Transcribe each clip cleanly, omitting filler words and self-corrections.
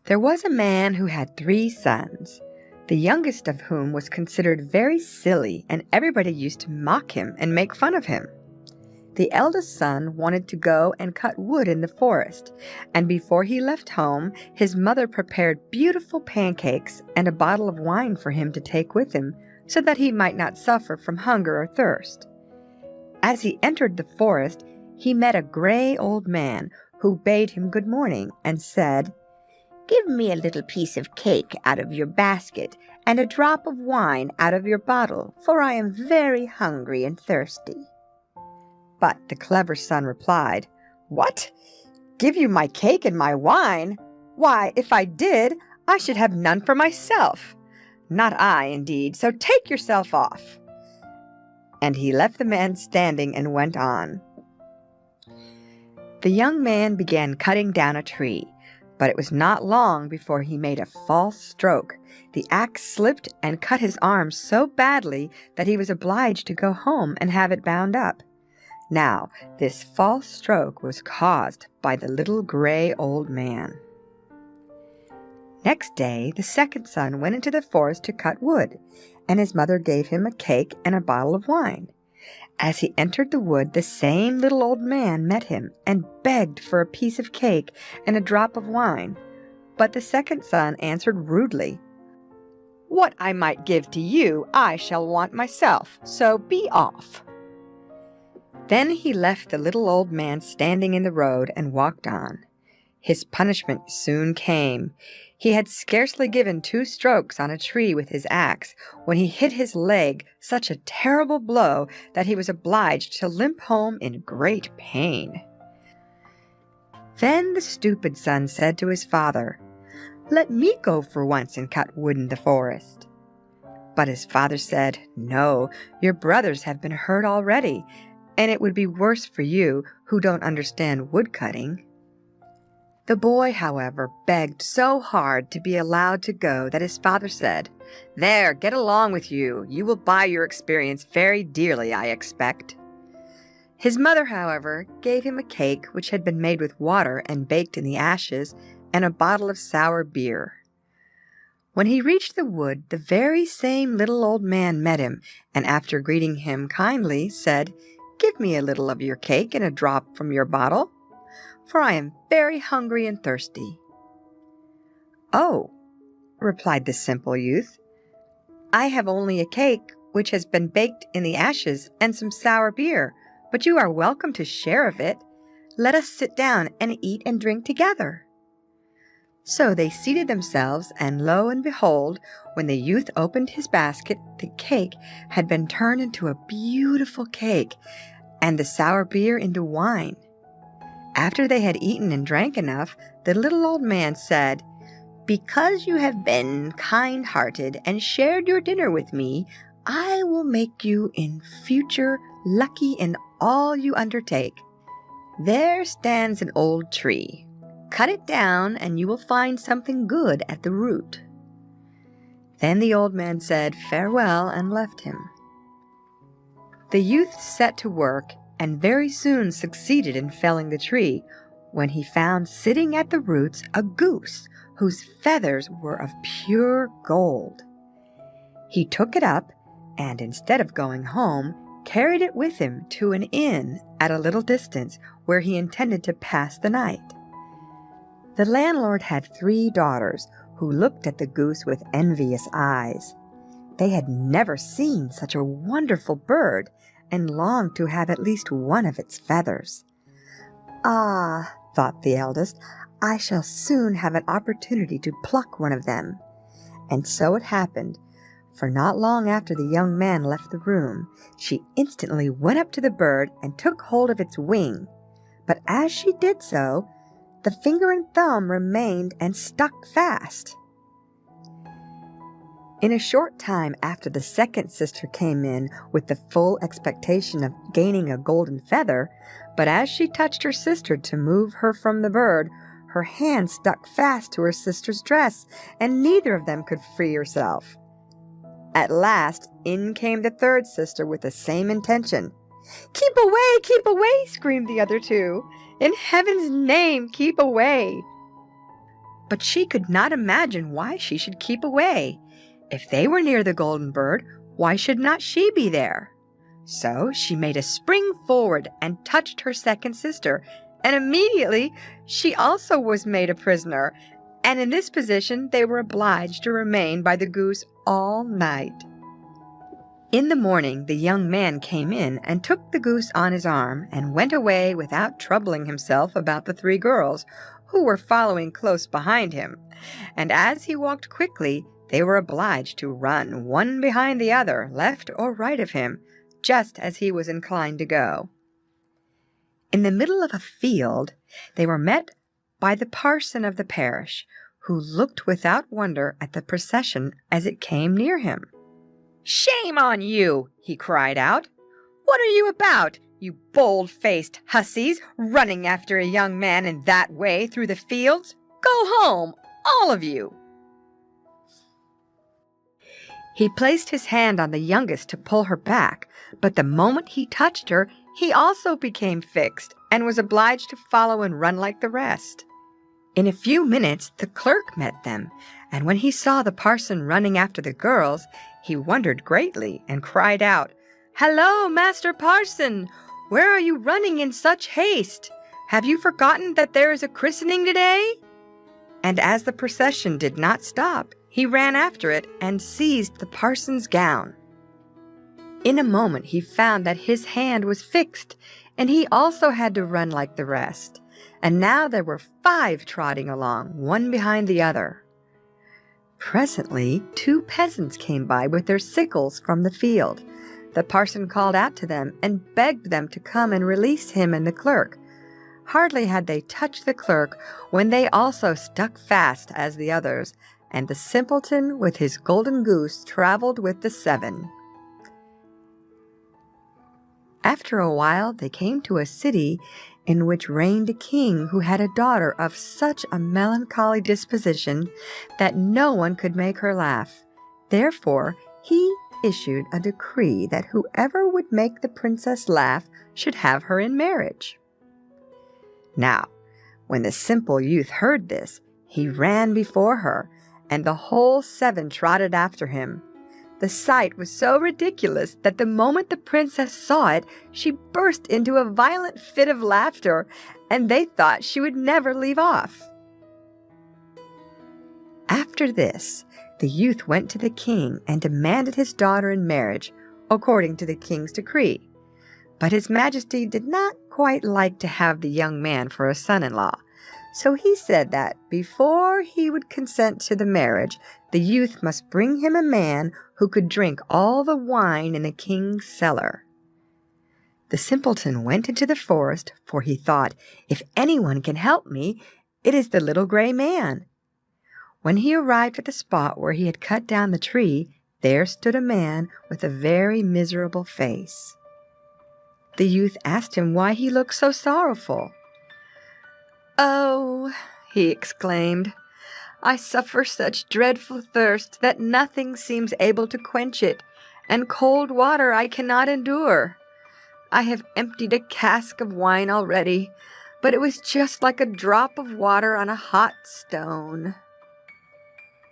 There was a man who had 3 sons, the youngest of whom was considered very silly, and everybody used to mock him and make fun of him. The eldest son wanted to go and cut wood in the forest, and before he left home, his mother prepared beautiful pancakes and a bottle of wine for him to take with him, so that he might not suffer from hunger or thirst. As he entered the forest, he met a gray old man who bade him good morning and said, "Give me a little piece of cake out of your basket and a drop of wine out of your bottle, for I am very hungry and thirsty." But the clever son replied, "What? Give you my cake and my wine? Why, if I did, I should have none for myself. Not I, indeed, so take yourself off." And he left the man standing and went on. The young man began cutting down a tree, but it was not long before he made a false stroke. The axe slipped and cut his arm so badly that he was obliged to go home and have it bound up. Now, this false stroke was caused by the little gray old man. Next day, the second son went into the forest to cut wood, and his mother gave him a cake and a bottle of wine. As he entered the wood, the same little old man met him and begged for a piece of cake and a drop of wine. But the second son answered rudely, "What I might give to you, I shall want myself, so be off." Then he left the little old man standing in the road and walked on. His punishment soon came. He had scarcely given 2 strokes on a tree with his axe when he hit his leg such a terrible blow that he was obliged to limp home in great pain. Then the stupid son said to his father, "Let me go for once and cut wood in the forest." But his father said, "No, your brothers have been hurt already, and it would be worse for you who don't understand woodcutting." The boy, however, begged so hard to be allowed to go that his father said, "There, get along with you. You will buy your experience very dearly, I expect." His mother, however, gave him a cake which had been made with water and baked in the ashes, and a bottle of sour beer. When he reached the wood, the very same little old man met him, and after greeting him kindly, said, "Give me a little of your cake and a drop from your bottle, for I am very hungry and thirsty." "Oh," replied the simple youth, "I have only a cake which has been baked in the ashes and some sour beer, but you are welcome to share of it. Let us sit down and eat and drink together." So they seated themselves, and lo and behold, when the youth opened his basket, the cake had been turned into a beautiful cake, and the sour beer into wine. After they had eaten and drank enough, the little old man said, "Because you have been kind-hearted and shared your dinner with me, I will make you in future lucky in all you undertake. There stands an old tree. Cut it down, and you will find something good at the root." Then the old man said farewell and left him. The youth set to work and very soon succeeded in felling the tree, when he found sitting at the roots a goose whose feathers were of pure gold. He took it up, and instead of going home, carried it with him to an inn at a little distance, where he intended to pass the night. The landlord had 3 daughters, who looked at the goose with envious eyes. They had never seen such a wonderful bird, and longed to have at least one of its feathers. "Ah," thought the eldest, "I shall soon have an opportunity to pluck one of them." And so it happened, for not long after the young man left the room, she instantly went up to the bird and took hold of its wing. But as she did so, the finger and thumb remained and stuck fast. In a short time after, the second sister came in with the full expectation of gaining a golden feather, but as she touched her sister to move her from the bird, her hand stuck fast to her sister's dress, and neither of them could free herself. At last, in came the third sister with the same intention. "Keep away!" screamed the other 2. "In heaven's name, keep away!" but she could not imagine why she should keep away. If they were near the golden bird, why should not she be there? So she made a spring forward and touched her second sister, and immediately she also was made a prisoner, and in this position they were obliged to remain by the goose all night. In the morning the young man came in and took the goose on his arm and went away without troubling himself about the 3 girls, who were following close behind him, and as he walked quickly, they were obliged to run one behind the other, left or right of him, just as he was inclined to go. In the middle of a field, they were met by the parson of the parish, who looked without wonder at the procession as it came near him. "Shame on you!" he cried out. "What are you about, you bold-faced hussies, running after a young man in that way through the fields? Go home, all of you!" He placed his hand on the youngest to pull her back, but the moment he touched her, he also became fixed and was obliged to follow and run like the rest. In a few minutes the clerk met them, and when he saw the parson running after the girls, he wondered greatly and cried out, "Hello, Master Parson! Where are you running in such haste? Have you forgotten that there is a christening today?" And as the procession did not stop, he ran after it and seized the parson's gown. In a moment he found that his hand was fixed, and he also had to run like the rest. And now there were 5 trotting along, one behind the other. Presently 2 peasants came by with their sickles from the field. The parson called out to them and begged them to come and release him and the clerk. Hardly had they touched the clerk when they also stuck fast as the others, and the simpleton with his golden goose traveled with the 7. After a while they came to a city in which reigned a king who had a daughter of such a melancholy disposition that no one could make her laugh. Therefore he issued a decree that whoever would make the princess laugh should have her in marriage. Now, when the simple youth heard this, he ran before her, and the whole 7 trotted after him. The sight was so ridiculous that the moment the princess saw it, she burst into a violent fit of laughter, and they thought she would never leave off. After this, the youth went to the king and demanded his daughter in marriage, according to the king's decree. But his majesty did not quite like to have the young man for a son-in-law, so he said that before he would consent to the marriage, the youth must bring him a man who could drink all the wine in the king's cellar. The simpleton went into the forest, for he thought, "If anyone can help me, it is the little gray man." When he arrived at the spot where he had cut down the tree, there stood a man with a very miserable face. The youth asked him why he looked so sorrowful. "Oh," he exclaimed, "I suffer such dreadful thirst that nothing seems able to quench it, and cold water I cannot endure. I have emptied a cask of wine already, but it was just like a drop of water on a hot stone."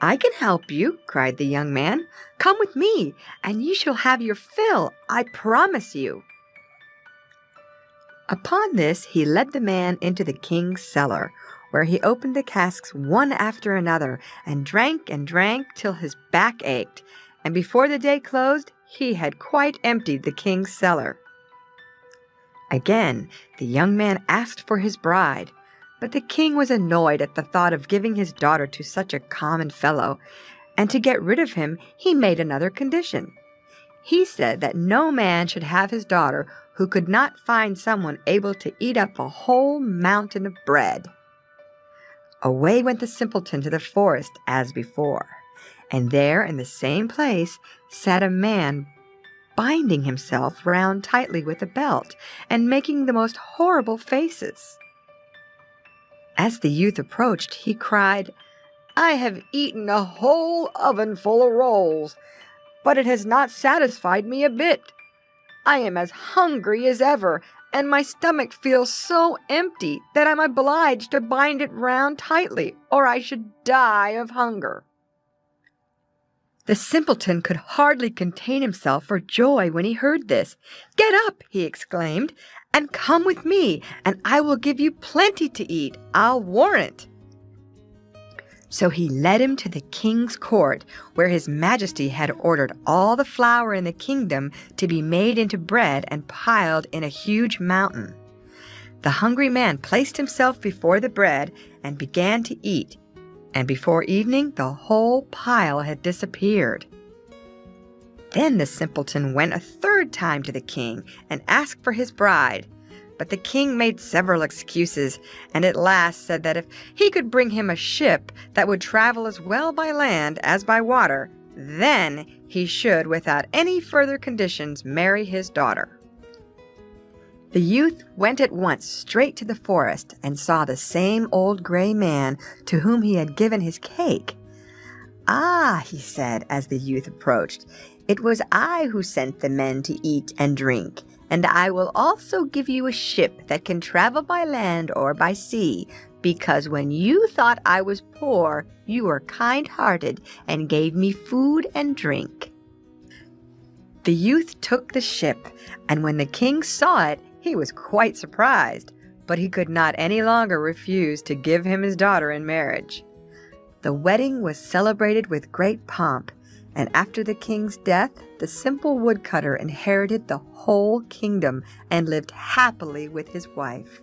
"I can help you," cried the young man. "Come with me, and you shall have your fill, I promise you." Upon this he led the man into the king's cellar, where he opened the casks one after another, and drank till his back ached, and before the day closed he had quite emptied the king's cellar. Again the young man asked for his bride, but the king was annoyed at the thought of giving his daughter to such a common fellow, and to get rid of him he made another condition. He said that no man should have his daughter who could not find someone able to eat up a whole mountain of bread. Away went the simpleton to the forest as before, and there in the same place sat a man binding himself round tightly with a belt and making the most horrible faces. As the youth approached, he cried, "I have eaten a whole oven full of rolls, but it has not satisfied me a bit. I am as hungry as ever, and my stomach feels so empty that I'm obliged to bind it round tightly, or I should die of hunger." The simpleton could hardly contain himself for joy when he heard this. "Get up," he exclaimed, "and come with me, and I will give you plenty to eat, I'll warrant." So he led him to the king's court, where his majesty had ordered all the flour in the kingdom to be made into bread and piled in a huge mountain. The hungry man placed himself before the bread and began to eat, and before evening the whole pile had disappeared. Then the simpleton went a third time to the king and asked for his bride. But the king made several excuses, and at last said that if he could bring him a ship that would travel as well by land as by water, then he should, without any further conditions, marry his daughter. The youth went at once straight to the forest and saw the same old gray man to whom he had given his cake. "Ah," he said as the youth approached, "it was I who sent the men to eat and drink. And I will also give you a ship that can travel by land or by sea, because when you thought I was poor, you were kind-hearted and gave me food and drink." The youth took the ship, and when the king saw it, he was quite surprised, but he could not any longer refuse to give him his daughter in marriage. The wedding was celebrated with great pomp, and after the king's death, the simple woodcutter inherited the whole kingdom and lived happily with his wife.